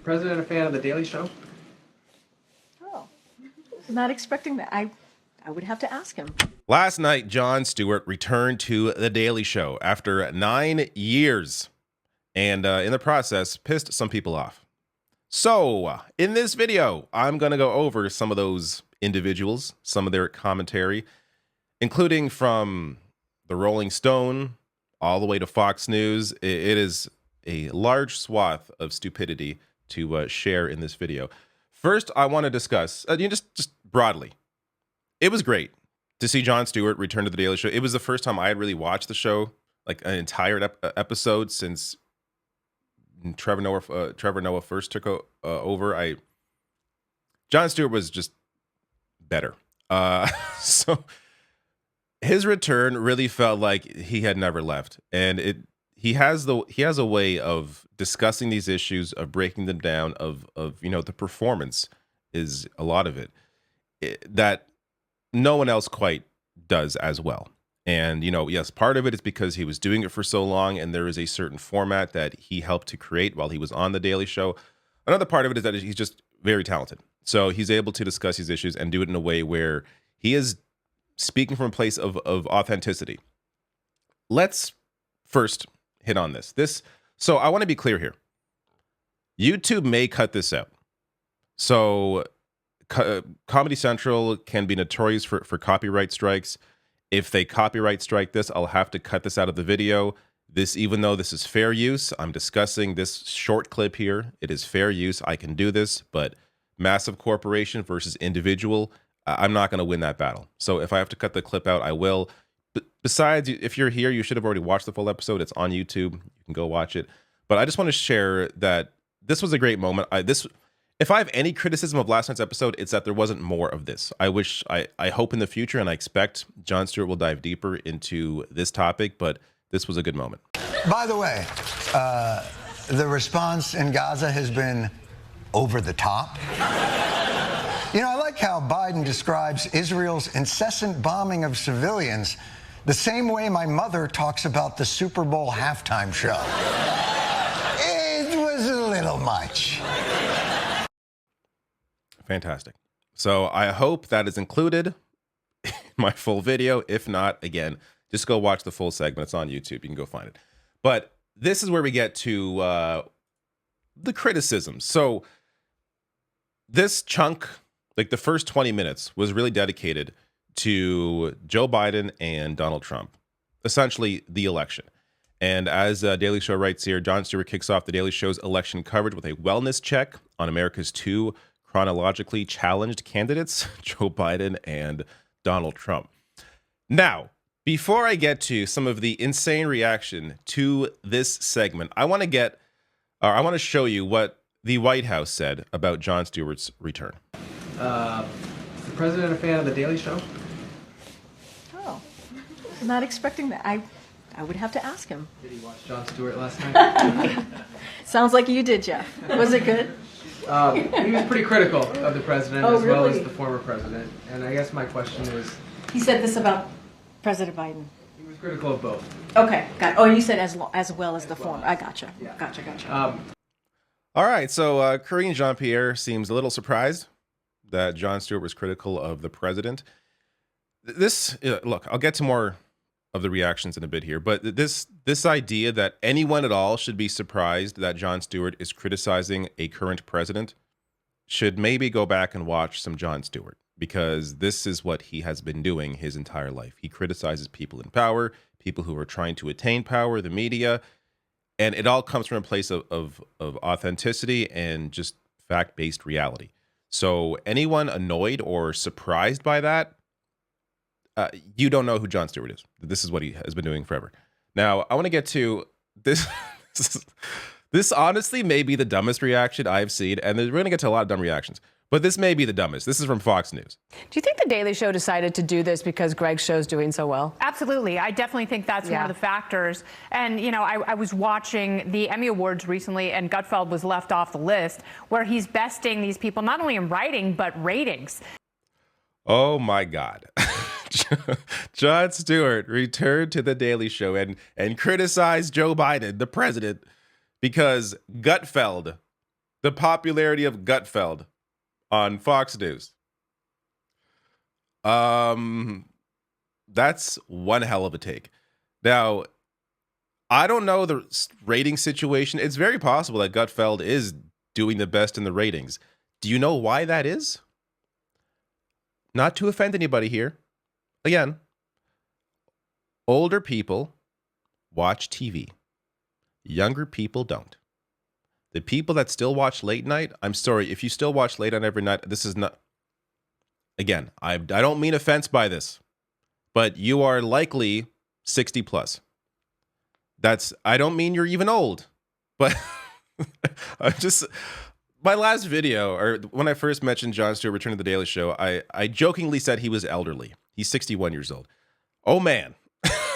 President a fan of The Daily Show? Oh, not expecting that. I would have to ask him. Last night, Jon Stewart returned to The Daily Show after 9 years, and in the process, pissed some people off. So, in this video, I'm going to go over some of those individuals, some of their commentary, including from the Rolling Stone all the way to Fox News. It is a large swath of stupidity to share in this video. First, I want to discuss, just broadly, it was great to see Jon Stewart return to The Daily Show. It was the first time I had really watched the show, like an entire episode since Trevor Noah first took over. Jon Stewart was just better. So his return really felt like he had never left, and he has a way of discussing these issues, of breaking them down, of the performance is a lot of it that no one else quite does as well. And, yes, part of it is because he was doing it for so long, and there is a certain format that he helped to create while he was on The Daily Show. Another part of it is that he's just very talented. So he's able to discuss these issues and do it in a way where he is speaking from a place of authenticity. Let's first hit on this. So I want to be clear here. YouTube may cut this out. So Comedy Central can be notorious for copyright strikes. If they copyright strike this, I'll have to cut this out of the video. Even though this is fair use, I'm discussing this short clip here. It is fair use. I can do this, but massive corporation versus individual, I'm not going to win that battle. So if I have to cut the clip out, I will. Besides, if you're here, you should have already watched the full episode. It's on YouTube. You can go watch it. But I just want to share that this was a great moment. If I have any criticism of last night's episode, it's that there wasn't more of this. I hope in the future, and I expect Jon Stewart will dive deeper into this topic, but this was a good moment. By the way, the response in Gaza has been over the top. I like how Biden describes Israel's incessant bombing of civilians the same way my mother talks about the Super Bowl halftime show. It was a little much. Fantastic. So I hope that is included in my full video. If not, again, just go watch the full segment. It's on YouTube. You can go find it. But this is where we get to the criticism. So this chunk, like the first 20 minutes, was really dedicated to Joe Biden and Donald Trump, essentially the election. And as Daily Show writes here, Jon Stewart kicks off the Daily Show's election coverage with a wellness check on America's two chronologically challenged candidates, Joe Biden and Donald Trump. Now, before I get to some of the insane reaction to this segment, I want to show you what the White House said about Jon Stewart's return. Is the President a fan of The Daily Show? Oh, not expecting that. I would have to ask him. Did he watch Jon Stewart last night? Sounds like you did, Jeff. Was it good? He was pretty critical of the president Oh, as well really? as the former president. And I guess my question is, He said this about President Biden. he was critical of both. Okay, got it. Oh, you said as well as the former. I gotcha. Yeah. Gotcha. All right, so Karine Jean-Pierre seems a little surprised that Jon Stewart was critical of the president. Look, I'll get to more of the reactions in a bit here, but this idea that anyone at all should be surprised that Jon Stewart is criticizing a current president should maybe go back and watch some Jon Stewart, because this is what he has been doing his entire life. He criticizes people in power, people who are trying to attain power, the media, and it all comes from a place of authenticity and just fact-based reality. So anyone annoyed or surprised by that, you don't know who Jon Stewart is. This is what he has been doing forever. Now, I want to get to this. This honestly may be the dumbest reaction I've seen, and we're going to get to a lot of dumb reactions. But this may be the dumbest. This is from Fox News. Do you think The Daily Show decided to do this because Greg's show's doing so well? Absolutely. I definitely think that's one of the factors. And, I was watching the Emmy Awards recently, and Gutfeld was left off the list, where he's besting these people not only in writing, but ratings. Oh, my God. Jon Stewart returned to The Daily Show and criticized Joe Biden, the president, because Gutfeld the popularity of Gutfeld on Fox News. That's one hell of a take. Now, I don't know the rating situation. It's very possible that Gutfeld is doing the best in the ratings. Do you know why that is? Not to offend anybody here. Again, older people watch TV. Younger people don't. The people that still watch late night, I'm sorry, if you still watch late on every night, this is not... Again, I don't mean offense by this, but you are likely 60 plus. I don't mean you're even old, but I'm just... My last video, or when I first mentioned Jon Stewart returning to the Daily Show, I jokingly said he was elderly. He's 61 years old. Oh man,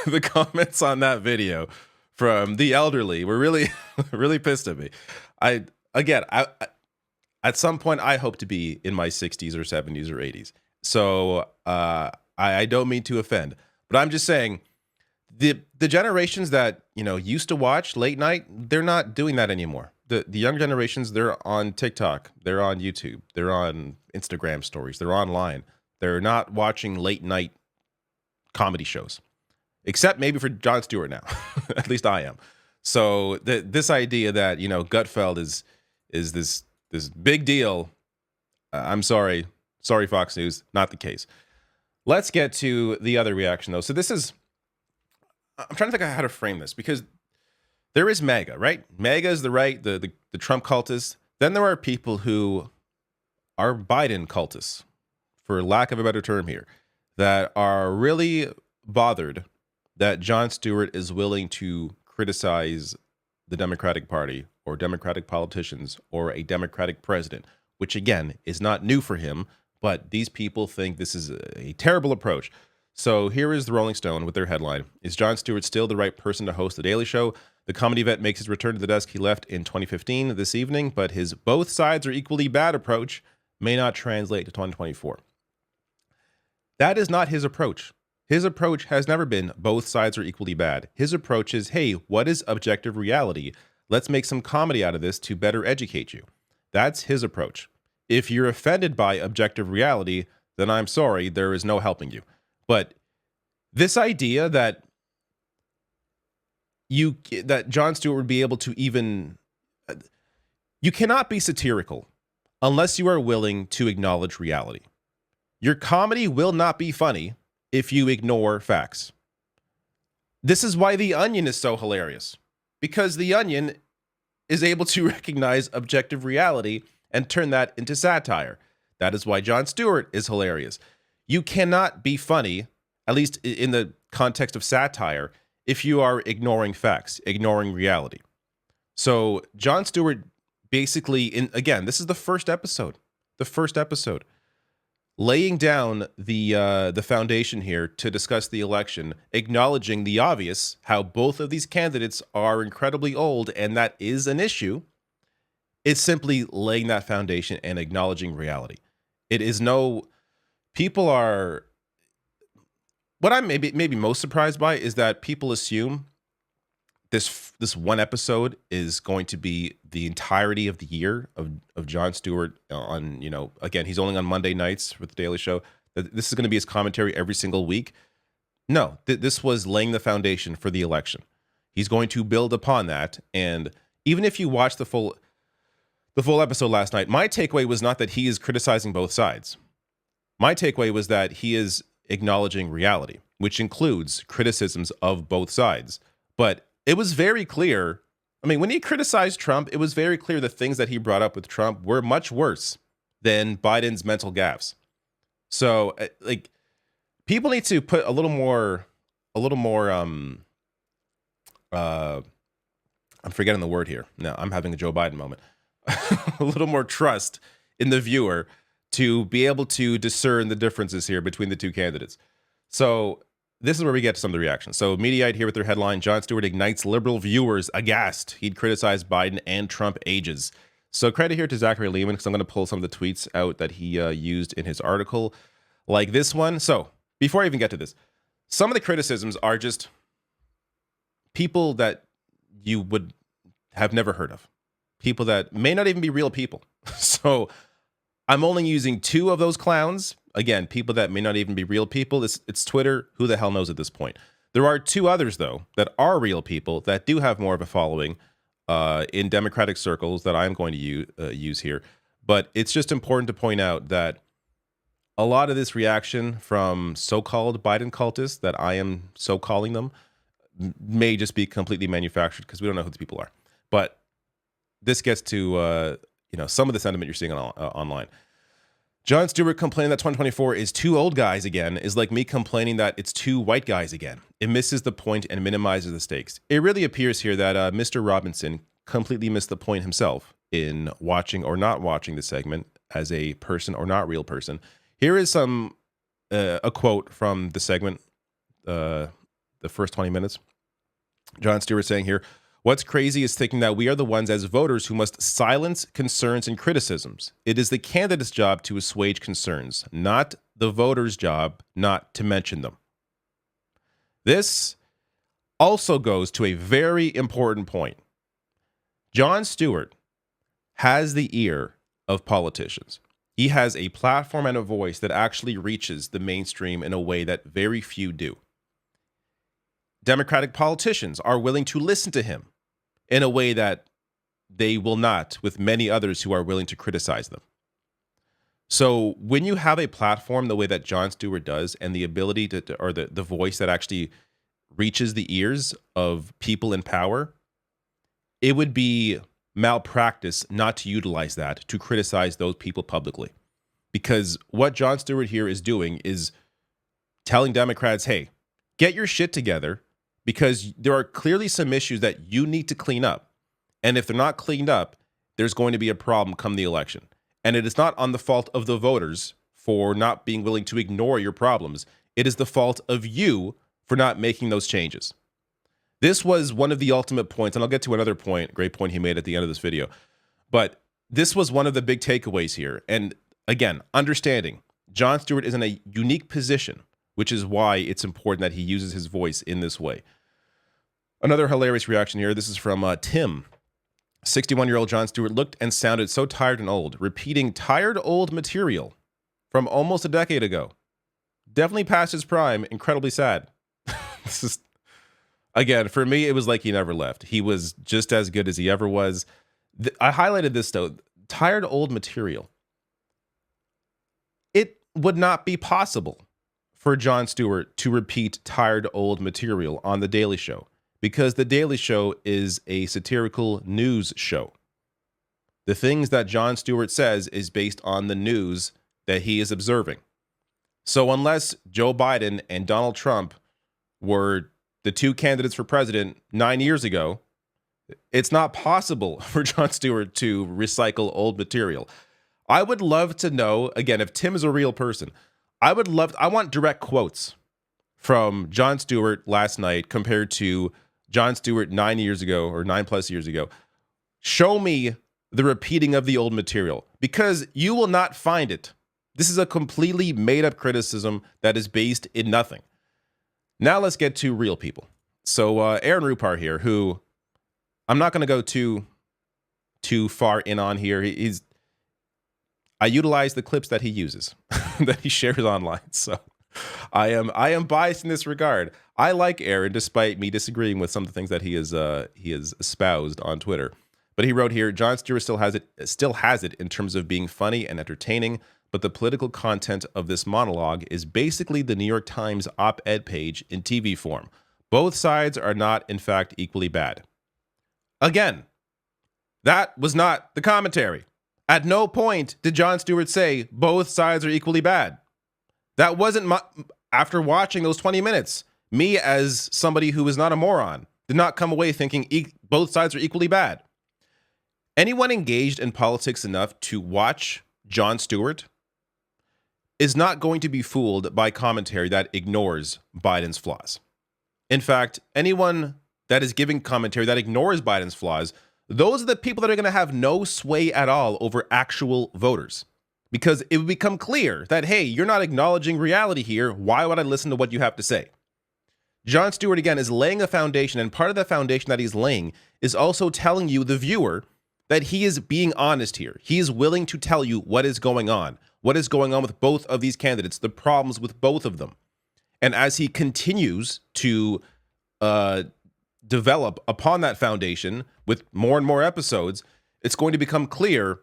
the comments on that video from the elderly were really, really pissed at me. I at some point I hope to be in my 60s or 70s or 80s. So I don't mean to offend, but I'm just saying the generations that used to watch late night, they're not doing that anymore. The younger generations, they're on TikTok, they're on YouTube, they're on Instagram stories, they're online. They're not watching late night comedy shows, except maybe for Jon Stewart now. At least I am. So this idea that Gutfeld is this big deal, I'm sorry, Fox News, not the case. Let's get to the other reaction though. So I'm trying to think of how to frame this, because there is MAGA, right? MAGA is the right, the Trump cultists. Then there are people who are Biden cultists, for lack of a better term here, that are really bothered that Jon Stewart is willing to criticize the Democratic Party or Democratic politicians or a Democratic president, which again is not new for him, but these people think this is a terrible approach. So here is the Rolling Stone with their headline: Is Jon Stewart still the right person to host The Daily Show? The comedy vet makes his return to the desk he left in 2015 this evening, but his both sides are equally bad approach may not translate to 2024. That is not his approach. His approach has never been both sides are equally bad. His approach is, hey, what is objective reality? Let's make some comedy out of this to better educate you. That's his approach. If you're offended by objective reality, then I'm sorry, there is no helping you. But this idea that Jon Stewart would be able to even... You cannot be satirical unless you are willing to acknowledge reality. Your comedy will not be funny if you ignore facts. This is why The Onion is so hilarious, because The Onion is able to recognize objective reality and turn that into satire. That is why Jon Stewart is hilarious. You cannot be funny, at least in the context of satire, if you are ignoring facts, ignoring reality. So Jon Stewart basically, again, this is the first episode, laying down the foundation here to discuss the election, acknowledging the obvious, how both of these candidates are incredibly old, and that is an issue. It's simply laying that foundation and acknowledging reality. It is people are... What I'm maybe most surprised by is that people assume this one episode is going to be the entirety of the year of Jon Stewart on, again, he's only on Monday nights with The Daily Show. This is going to be his commentary every single week. No, this was laying the foundation for the election. He's going to build upon that. And even if you watch the full episode last night, my takeaway was not that he is criticizing both sides. My takeaway was that he is acknowledging reality, which includes criticisms of both sides. But it was very clear. I mean, when he criticized Trump, it was very clear the things that he brought up with Trump were much worse than Biden's mental gaffes. So, people need to put a little more, I'm forgetting the word here. No, I'm having a Joe Biden moment. A little more trust in the viewer to be able to discern the differences here between the two candidates. So this is where we get to some of the reactions. So Mediaite here with their headline: Jon Stewart ignites liberal viewers aghast. He'd criticize Biden and Trump ages. So credit here to Zachary Lehman, because I'm going to pull some of the tweets out that he used in his article, like this one. So before I even get to this, some of the criticisms are just people that you would have never heard of. people that may not even be real people. So I'm only using 2 of those clowns. Again, people that may not even be real people. It's Twitter. Who the hell knows at this point? There are 2 others, though, that are real people that do have more of a following in Democratic circles that I'm going to use here. But it's just important to point out that a lot of this reaction from so-called Biden cultists, that I am so calling them, may just be completely manufactured because we don't know who these people are. But this gets to some of the sentiment you're seeing online. Jon Stewart complaining that 2024 is 2 old guys again is like me complaining that it's 2 white guys again. It misses the point and minimizes the stakes. It really appears here that Mr. Robinson completely missed the point himself in watching or not watching the segment as a person or not real person. Here is a quote from the segment, the first 20 minutes. Jon Stewart saying here, "What's crazy is thinking that we are the ones as voters who must silence concerns and criticisms. It is the candidate's job to assuage concerns, not the voter's job not to mention them." This also goes to a very important point. Jon Stewart has the ear of politicians. He has a platform and a voice that actually reaches the mainstream in a way that very few do. Democratic politicians are willing to listen to him in a way that they will not with many others who are willing to criticize them. So when you have a platform the way that Jon Stewart does and the ability or the voice that actually reaches the ears of people in power, it would be malpractice not to utilize that to criticize those people publicly. Because what Jon Stewart here is doing is telling Democrats, hey, get your shit together, because there are clearly some issues that you need to clean up. And if they're not cleaned up, there's going to be a problem come the election. And it is not on the fault of the voters for not being willing to ignore your problems. It is the fault of you for not making those changes. This was one of the ultimate points, and I'll get to another point, great point he made at the end of this video. But this was one of the big takeaways here. And again, understanding Jon Stewart is in a unique position, which is why it's important that he uses his voice in this way. Another hilarious reaction here. This is from Tim. 61-year-old Jon Stewart looked and sounded so tired and old, repeating tired old material from almost a decade ago. Definitely past his prime. Incredibly sad. This is, again, for me, it was like he never left. He was just as good as he ever was. I highlighted this, though. Tired old material. It would not be possible for Jon Stewart to repeat tired old material on The Daily Show, because The Daily Show is a satirical news show. The things that Jon Stewart says is based on the news that he is observing. So unless Joe Biden and Donald Trump were the 2 candidates for president 9 years ago, it's not possible for Jon Stewart to recycle old material. I would love to know, again, if Tim is a real person, I want direct quotes from Jon Stewart last night compared to Jon Stewart 9 years ago or 9+ years ago. Show me the repeating of the old material, because you will not find it. This is a completely made up criticism that is based in nothing. Now let's get to real people. So Aaron Rupar here, who I'm not going to go too far in on here. I utilize the clips that he uses, that he shares online. So I am biased in this regard. I like Aaron, despite me disagreeing with some of the things that he has espoused on Twitter. But he wrote here, Jon Stewart still has it in terms of being funny and entertaining, but the political content of this monologue is basically the New York Times op-ed page in TV form. Both sides are not, in fact, equally bad. Again, that was not the commentary. At no point did Jon Stewart say both sides are equally bad. That wasn't after watching those 20 minutes. Me, as somebody who is not a moron, did not come away thinking both sides are equally bad. Anyone engaged in politics enough to watch Jon Stewart is not going to be fooled by commentary that ignores Biden's flaws. In fact, anyone that is giving commentary that ignores Biden's flaws, those are the people that are going to have no sway at all over actual voters. Because it would become clear that, hey, you're not acknowledging reality here. Why would I listen to what you have to say? Jon Stewart, again, is laying a foundation, and part of the foundation that he's laying is also telling you, the viewer, that he is being honest here. He is willing to tell you what is going on with both of these candidates, the problems with both of them. And as he continues to develop upon that foundation with more and more episodes, it's going to become clear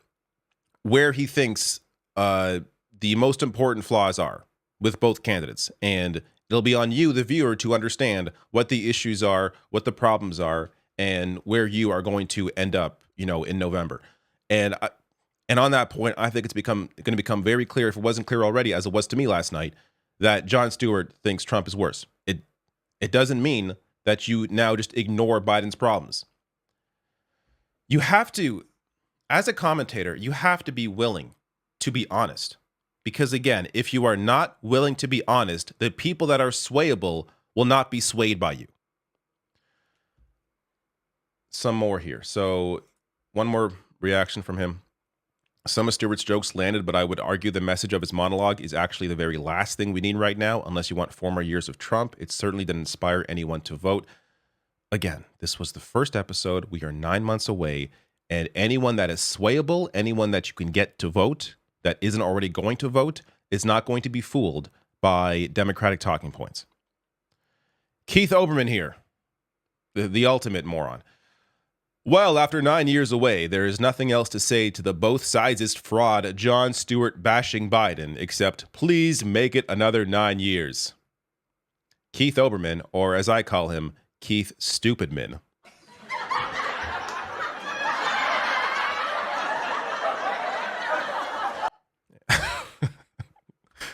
where he thinks the most important flaws are with both candidates. And it'll be on you, the viewer, to understand what the issues are, what the problems are, and where you are going to end up, in November. And on that point, I think it's going to become very clear, if it wasn't clear already, as it was to me last night, that Jon Stewart thinks Trump is worse. It doesn't mean that you now just ignore Biden's problems. You have to, as a commentator, you have to be willing to be honest. Because again, if you are not willing to be honest, the people that are swayable will not be swayed by you. Some more here. So one more reaction from him. Some of Stewart's jokes landed, but I would argue the message of his monologue is actually the very last thing we need right now, unless you want 4 more years of Trump. It certainly didn't inspire anyone to vote. Again, this was the first episode. We are 9 months away, and anyone that is swayable, anyone that you can get to vote, that isn't already going to vote, is not going to be fooled by Democratic talking points. Keith Olbermann here, the ultimate moron. Well, after 9 years away, there is nothing else to say to the both sides' fraud Jon Stewart bashing Biden, except please make it another 9 years. Keith Olbermann, or as I call him, Keith Stupidman.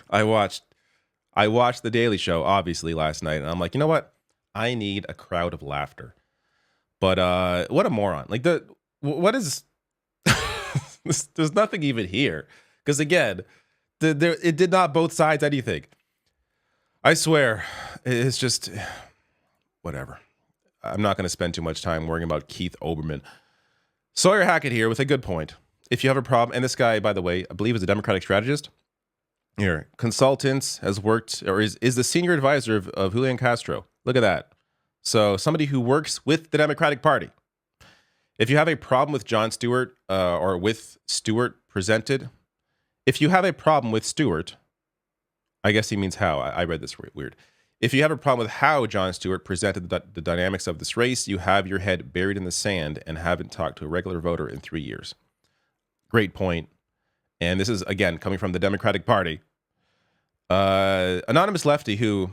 I watched The Daily Show, obviously, last night, and I'm like, you know what? I need a crowd of laughter. But what a moron. Like, what is... There's nothing even here. Because, again, it did not both sides anything. I swear, it's just... Whatever. I'm not going to spend too much time worrying about Keith Olbermann. Sawyer Hackett here with a good point. If you have a problem... And this guy, by the way, I believe is a Democratic strategist. Here, consultants, has worked, or is the senior advisor of Julian Castro. Look at that. So somebody who works with the Democratic Party. If you have a problem with Jon Stewart or with Stewart presented, if you have a problem with Stewart, I guess he means how. I read this weird. If you have a problem with how Jon Stewart presented the dynamics of this race, you have your head buried in the sand and haven't talked to a regular voter in 3 years. Great point. And this is, again, coming from the Democratic Party. Anonymous Lefty, who...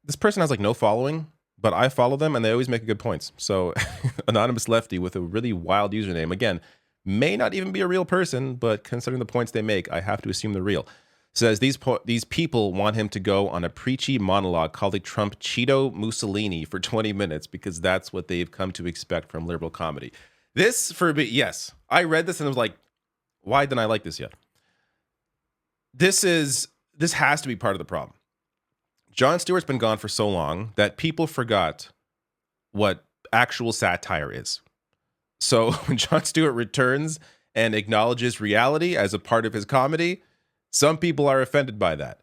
This person has, like, no following, but I follow them, and they always make good points. So, Anonymous Lefty with a really wild username. Again, may not even be a real person, but considering the points they make, I have to assume they're real. Says, these people want him to go on a preachy monologue calling Trump Cheeto Mussolini for 20 minutes because that's what they've come to expect from liberal comedy. This, for me, yes. I read this and I was like, why didn't I like this yet? This has to be part of the problem. Jon Stewart's been gone for so long that people forgot what actual satire is. So when Jon Stewart returns and acknowledges reality as a part of his comedy, some people are offended by that.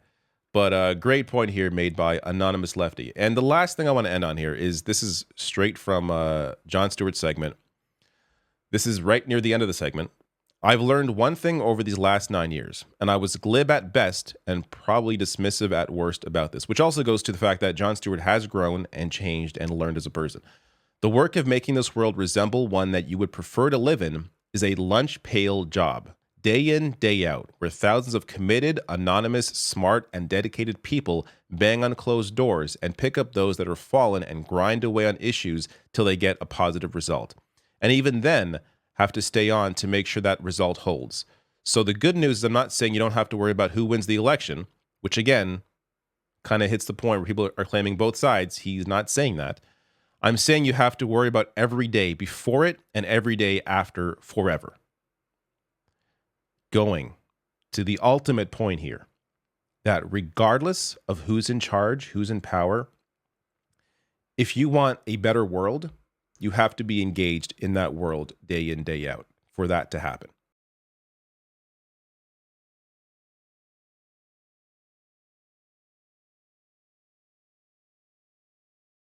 But a great point here made by Anonymous Lefty. And the last thing I want to end on here is this is straight from Jon Stewart's segment. This is right near the end of the segment. I've learned one thing over these last 9 years, and I was glib at best and probably dismissive at worst about this, which also goes to the fact that Jon Stewart has grown and changed and learned as a person. The work of making this world resemble one that you would prefer to live in is a lunch pail job, day in, day out, where thousands of committed, anonymous, smart, and dedicated people bang on closed doors and pick up those that are fallen and grind away on issues till they get a positive result. And even then, have to stay on to make sure that result holds. So the good news is I'm not saying you don't have to worry about who wins the election, which again, kind of hits the point where people are claiming both sides. He's not saying that. I'm saying you have to worry about every day before it and every day after forever. Going to the ultimate point here, that regardless of who's in charge, who's in power, if you want a better world, you have to be engaged in that world day in, day out for that to happen.